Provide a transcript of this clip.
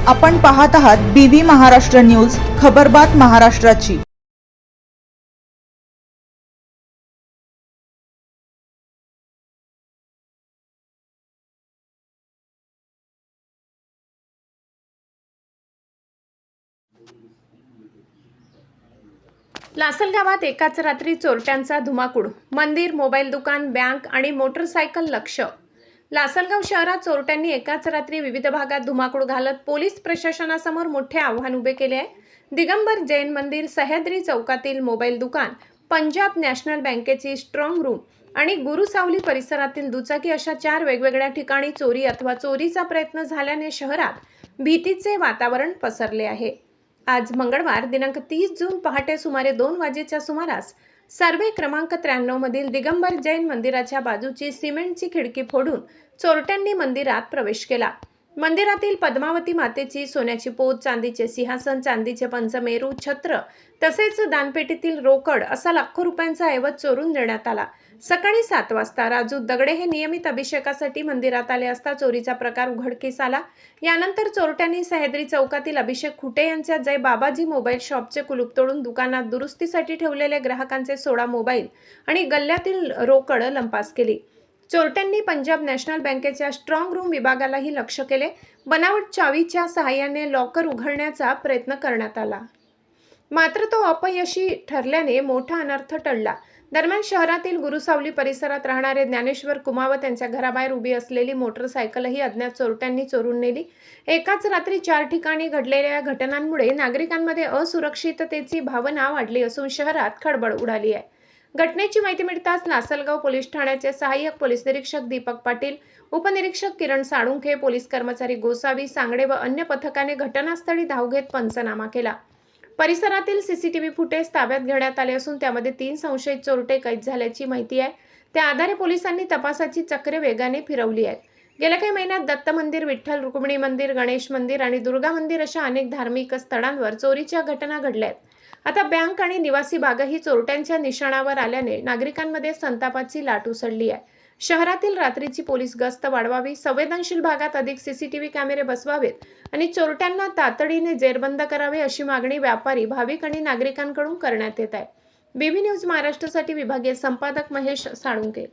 आपण पाहत आहात BV महाराष्ट्र न्यूज, खबरबात महाराष्ट्राची। लासलगावात एकाच रात्री चोरट्यांचा धुमाकूळ। मंदिर, मोबाईल दुकान, बँक आणि मोटरसायकल लक्ष्य। लासलगाव शहरात चोरट्यांनी एकाच रात्री विविध भागात धुमाकूळ घालत पोलीस प्रशासनासमोर मोठे आव्हान उभे केले आहे। दिगंबर जैन मंदिर, सह्याद्री चौकातील मोबाईल दुकान, पंजाब नॅशनल बँकेची स्ट्रॉंग रूम आणि गुरुसावली परिसरातील दुचाकी अशा 4 वेगवेगळ्या ठिकाणी चोरी अथवा चोरीचा प्रयत्न झाल्याने शहरात भीतीचे वातावरण पसरले आहे। आज मंगळवार दिनांक 30 जून पहाटे सुमारे 2 वाजेच्या सुमारास सर्वे क्रमांक 93 मधील दिगंबर जैन मंदिराच्या बाजूची सिमेंटची खिडकी फोडून चोरट्यांनी मंदिरात प्रवेश केला। मंदिरातील पद्मावती मातेची सोन्याची पोत, चांदीचे सिंहासन, चांदीचे पंचमेरू छत्र तसेच दानपेटीतील रोकड असा लाखो रुपयांचा ऐवज चोरून नेण्यात आला। सकाळी 7 वाजता राजू दगडे हे नियमित अभिषेकासाठी मंदिरात आले असता चोरीचा प्रकार उघडकीस आला। यानंतर चोरट्यांनी सह्याद्री चौकातील अभिषेक खुटे यांच्या जय बाबाजी मोबाईल शॉपचे कुलूप तोडून दुकानात दुरुस्तीसाठी ठेवलेले ग्राहकांचे 16 मोबाईल आणि गल्ल्यातील रोकड लंपास केली। चोरट्यांनी पंजाब नॅशनल बँकेच्या स्ट्रॉंग रूम विभागालाही लक्ष्य केले। बनावट चावीच्या सहाय्याने लॉकर उघडण्याचा प्रयत्न करण्यात आला, मात्र तो अपयशी ठरल्याने मोठा अनर्थ टळला। दरम्यान शहरातील गुरुसावली परिसरात राहणारे ज्ञानेश्वर कुमावत यांच्या घराबाहेर उभी असलेली मोटरसायकलही अज्ञात चोरट्यांनी चोरून नेली। एकाच रात्री 4 ठिकाणी घडलेल्या या घटनांमुळे नागरिकांमध्ये असुरक्षिततेची भावना वाढली असून शहरात खळबळ उडाली आहे। घटनेची माहिती मिळताच लासलगाव पोलीस ठाण्याचे सहाय्यक पोलीस निरीक्षक दीपक पाटील, उपनिरीक्षक किरण साळुंखे, पोलीस कर्मचारी गोसावी, सांगडे व अन्य पथकाने घटनास्थळी धाव घेत पंचनामा केला। परिसरातील सीसीटीव्ही फुटेज ताब्यात घेण्यात आले असून त्यामध्ये 3 संशयित चोरटे कैद झाल्याची माहिती आहे। त्या आधारे पोलिसांनी तपासाची चक्रे वेगाने फिरवली आहेत। गेल्या काही महिन्यात दत्त मंदिर, विठ्ठल रुक्मिणी मंदिर, गणेश मंदिर आणि दुर्गा मंदिर अशा अनेक धार्मिक स्थळांवर चोरीच्या घटना घडल्या आहेत। आता बँक आणि निवासी भागही चोरट्यांच्या निशाणावर आल्याने नागरिकांमध्ये संतापाची लाट उसळली आहे। शहरातील रात्रीची पोलीस गस्त वाढवावी, संवेदनशील भागात अधिक सीसीटीव्ही कॅमेरे बसवावेत आणि चोरट्यांना तातडीने जेरबंद करावे अशी मागणी व्यापारी, भाविक आणि नागरिकांकडून करण्यात येत आहे। BV न्यूज महाराष्ट्रासाठी विभागीय संपादक महेश साळुंखे।